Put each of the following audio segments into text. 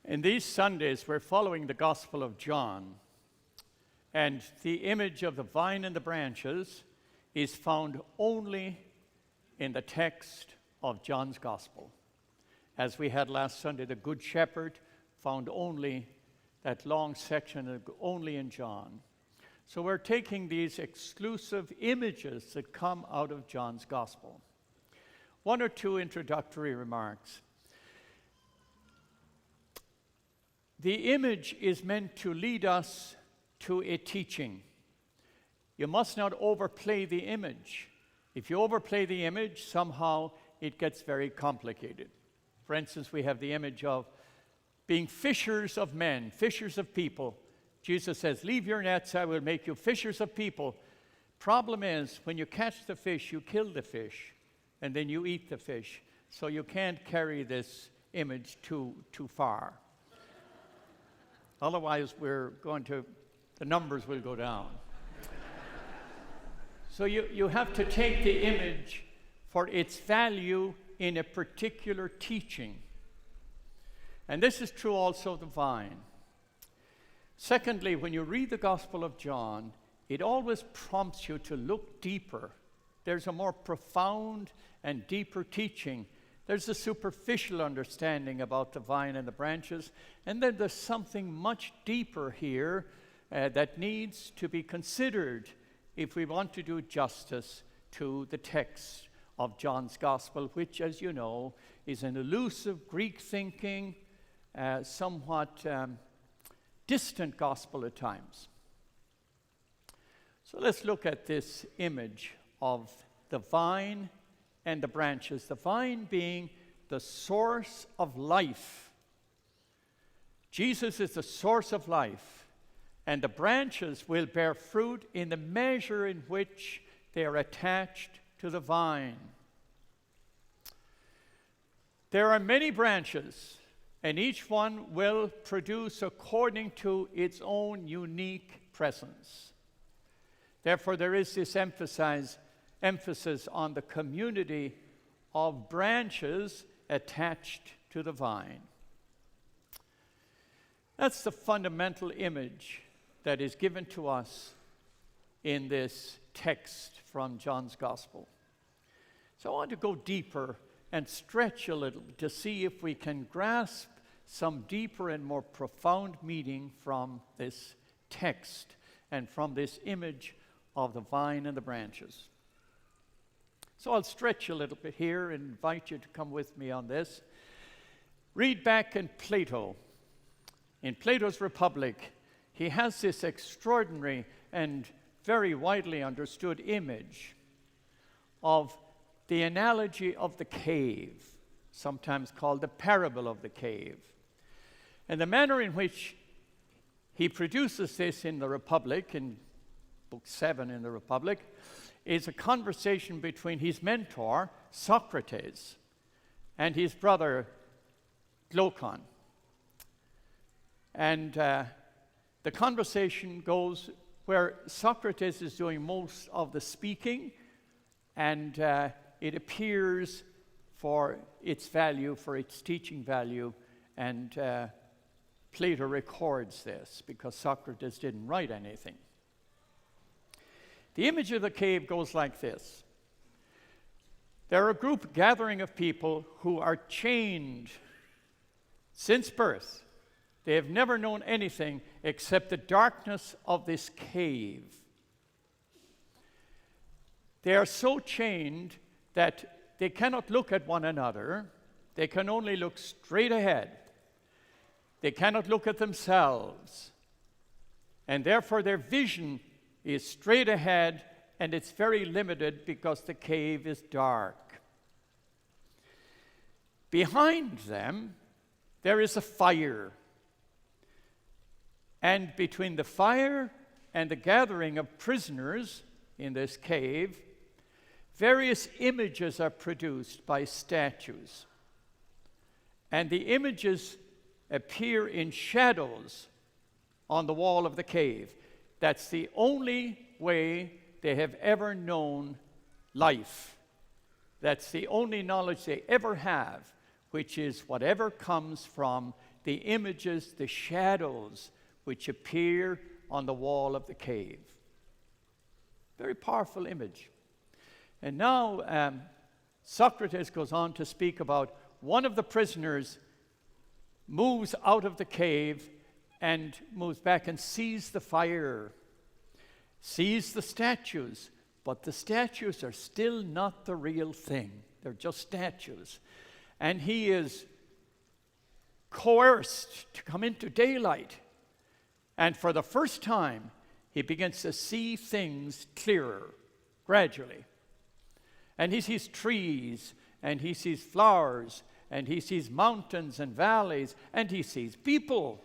In these Sundays, we're following the Gospel of John, and the image of the vine and the branches is found only in the text of John's Gospel. As we had last Sunday, the Good Shepherd found only that long section only in John. So we're taking these exclusive images that come out of John's Gospel. One or two introductory remarks. The image is meant to lead us to a teaching. You must not overplay the image. If you overplay the image, somehow it gets very complicated. For instance, we have the image of being fishers of men, fishers of people. Jesus says, "Leave your nets, I will make you fishers of people." Problem is, when you catch the fish, you kill the fish, and then you eat the fish. So you can't carry this image too far. Otherwise, the numbers will go down. So you have to take the image for its value in a particular teaching. And this is true also of the vine. Secondly, when you read the Gospel of John, it always prompts you to look deeper. There's a more profound and deeper teaching. There's a superficial understanding about the vine and the branches, and then there's something much deeper here that needs to be considered if we want to do justice to the text of John's Gospel, which, as you know, is an elusive Greek thinking, somewhat distant gospel at times. So let's look at this image of the vine and the branches, the vine being the source of life. Jesus is the source of life, and the branches will bear fruit in the measure in which they are attached to the vine. There are many branches, and each one will produce according to its own unique presence. Therefore, there is this emphasis on the community of branches attached to the vine. That's the fundamental image that is given to us in this text from John's Gospel. So I want to go deeper and stretch a little to see if we can grasp some deeper and more profound meaning from this text and from this image of the vine and the branches. So I'll stretch a little bit here and invite you to come with me on this. Read back in Plato. In Plato's Republic, he has this extraordinary and very widely understood image of the analogy of the cave, sometimes called the parable of the cave. And the manner in which he produces this in the Republic, in Book 7 in the Republic, is a conversation between his mentor, Socrates, and his brother, Glaucon. And the conversation goes where Socrates is doing most of the speaking, and it appears for its value, for its teaching value, and Plato records this because Socrates didn't write anything. The image of the cave goes like this. There are a group gathering of people who are chained since birth. They have never known anything except the darkness of this cave. They are so chained that they cannot look at one another. They can only look straight ahead. They cannot look at themselves. And therefore their vision is straight ahead, and it's very limited because the cave is dark. Behind them, there is a fire. And between the fire and the gathering of prisoners in this cave, various images are produced by statues. And the images appear in shadows on the wall of the cave. That's the only way they have ever known life. That's the only knowledge they ever have, which is whatever comes from the images, the shadows which appear on the wall of the cave. Very powerful image. And now Socrates goes on to speak about one of the prisoners moves out of the cave and moves back and sees the fire, sees the statues, but the statues are still not the real thing. They're just statues. And he is coerced to come into daylight. And for the first time, he begins to see things clearer, gradually. And he sees trees, and he sees flowers, and he sees mountains and valleys, and he sees people.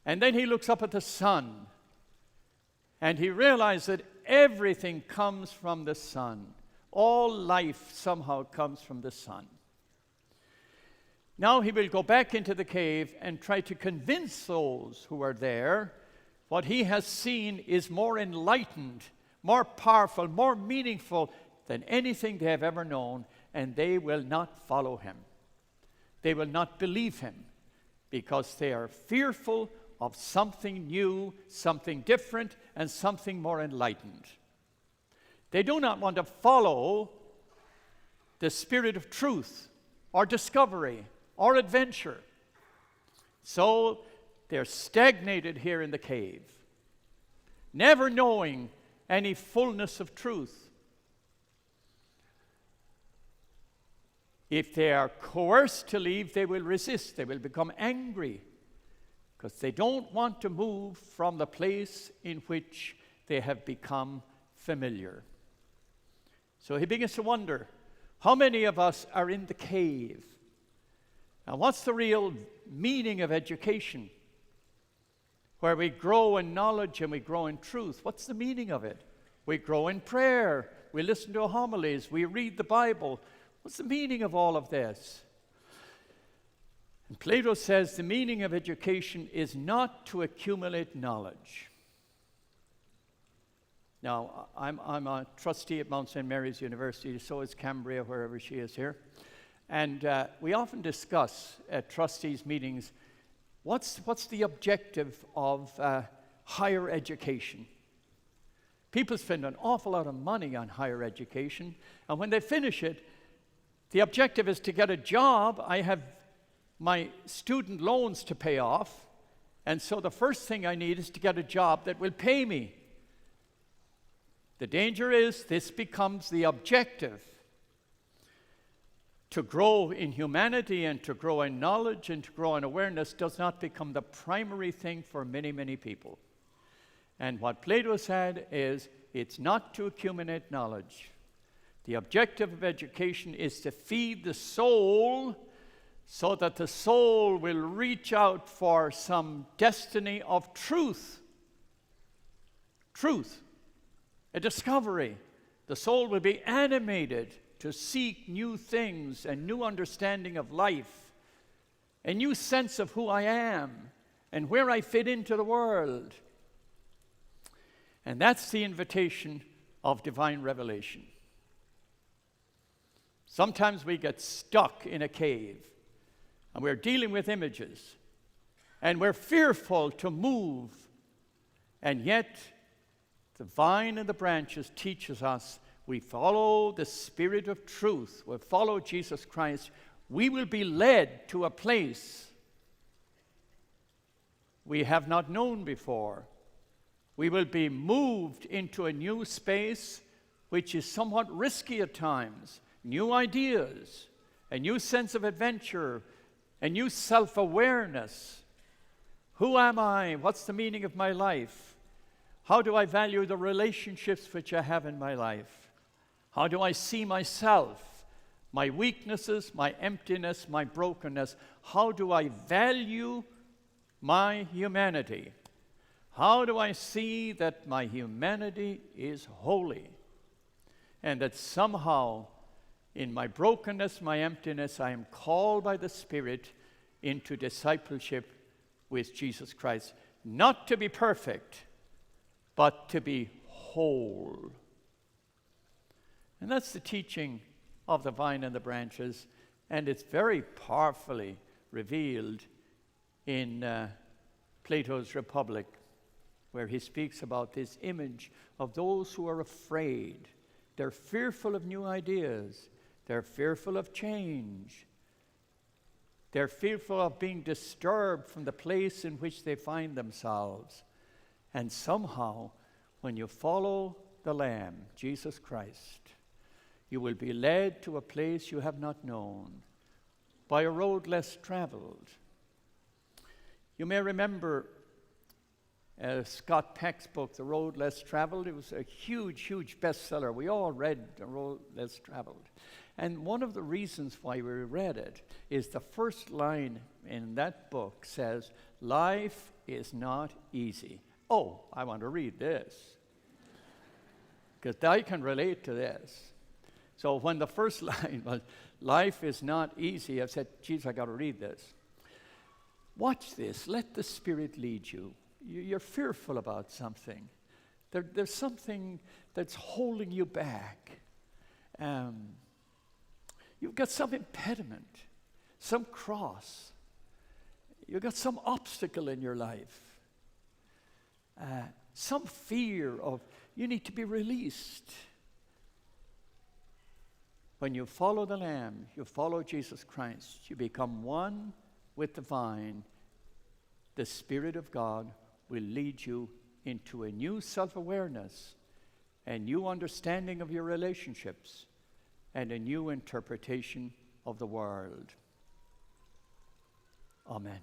And then he looks up at the sun, and he realizes that everything comes from the sun. All life somehow comes from the sun. Now he will go back into the cave and try to convince those who are there what he has seen is more enlightened, more powerful, more meaningful than anything they have ever known, and they will not follow him. They will not believe him because they are fearful of something new, something different, and something more enlightened. They do not want to follow the spirit of truth or discovery or adventure. So they're stagnated here in the cave, never knowing any fullness of truth. If they are coerced to leave, they will resist. They will become angry because they don't want to move from the place in which they have become familiar. So he begins to wonder, how many of us are in the cave? Now, what's the real meaning of education? Where we grow in knowledge and we grow in truth. What's the meaning of it? We grow in prayer. We listen to homilies. We read the Bible. What's the meaning of all of this? And Plato says the meaning of education is not to accumulate knowledge. Now, I'm a trustee at Mount St. Mary's University, so is Cambria, wherever she is here. And we often discuss at trustees' meetings, what's the objective of higher education? People spend an awful lot of money on higher education, and when they finish it, the objective is to get a job. I have my student loans to pay off, and so the first thing I need is to get a job that will pay me. The danger is this becomes the objective. To grow in humanity and to grow in knowledge and to grow in awareness does not become the primary thing for many, many people. And what Plato said is, it's not to accumulate knowledge. The objective of education is to feed the soul so that the soul will reach out for some destiny of truth. Truth, a discovery. The soul will be animated to seek new things and new understanding of life, a new sense of who I am and where I fit into the world. And that's the invitation of divine revelation. Sometimes we get stuck in a cave and we're dealing with images and we're fearful to move, and yet the vine and the branches teaches us we follow the Spirit of truth, we follow Jesus Christ, we will be led to a place we have not known before. We will be moved into a new space which is somewhat risky at times, new ideas, a new sense of adventure, a new self-awareness. Who am I? What's the meaning of my life? How do I value the relationships which I have in my life? How do I see myself, my weaknesses, my emptiness, my brokenness? How do I value my humanity? How do I see that my humanity is holy and that somehow in my brokenness, my emptiness, I am called by the Spirit into discipleship with Jesus Christ, not to be perfect, but to be whole. And that's the teaching of the vine and the branches, and it's very powerfully revealed in Plato's Republic, where he speaks about this image of those who are afraid. They're fearful of new ideas. They're fearful of change. They're fearful of being disturbed from the place in which they find themselves. And somehow, when you follow the Lamb, Jesus Christ, you will be led to a place you have not known, by a road less traveled. You may remember Scott Peck's book, The Road Less Traveled. It was a huge, huge bestseller. We all read The Road Less Traveled. And one of the reasons why we read it is the first line in that book says, "Life is not easy." Oh, I want to read this, because I can relate to this. So when the first line was, "Life is not easy," I said, "Geez, I got to read this." Watch this. Let the Spirit lead you. You're fearful about something. There's something that's holding you back. You've got some impediment, some cross. You've got some obstacle in your life. Some fear of you need to be released. When you follow the Lamb, you follow Jesus Christ, you become one with the vine. The Spirit of God will lead you into a new self-awareness, a new understanding of your relationships, and a new interpretation of the world. Amen.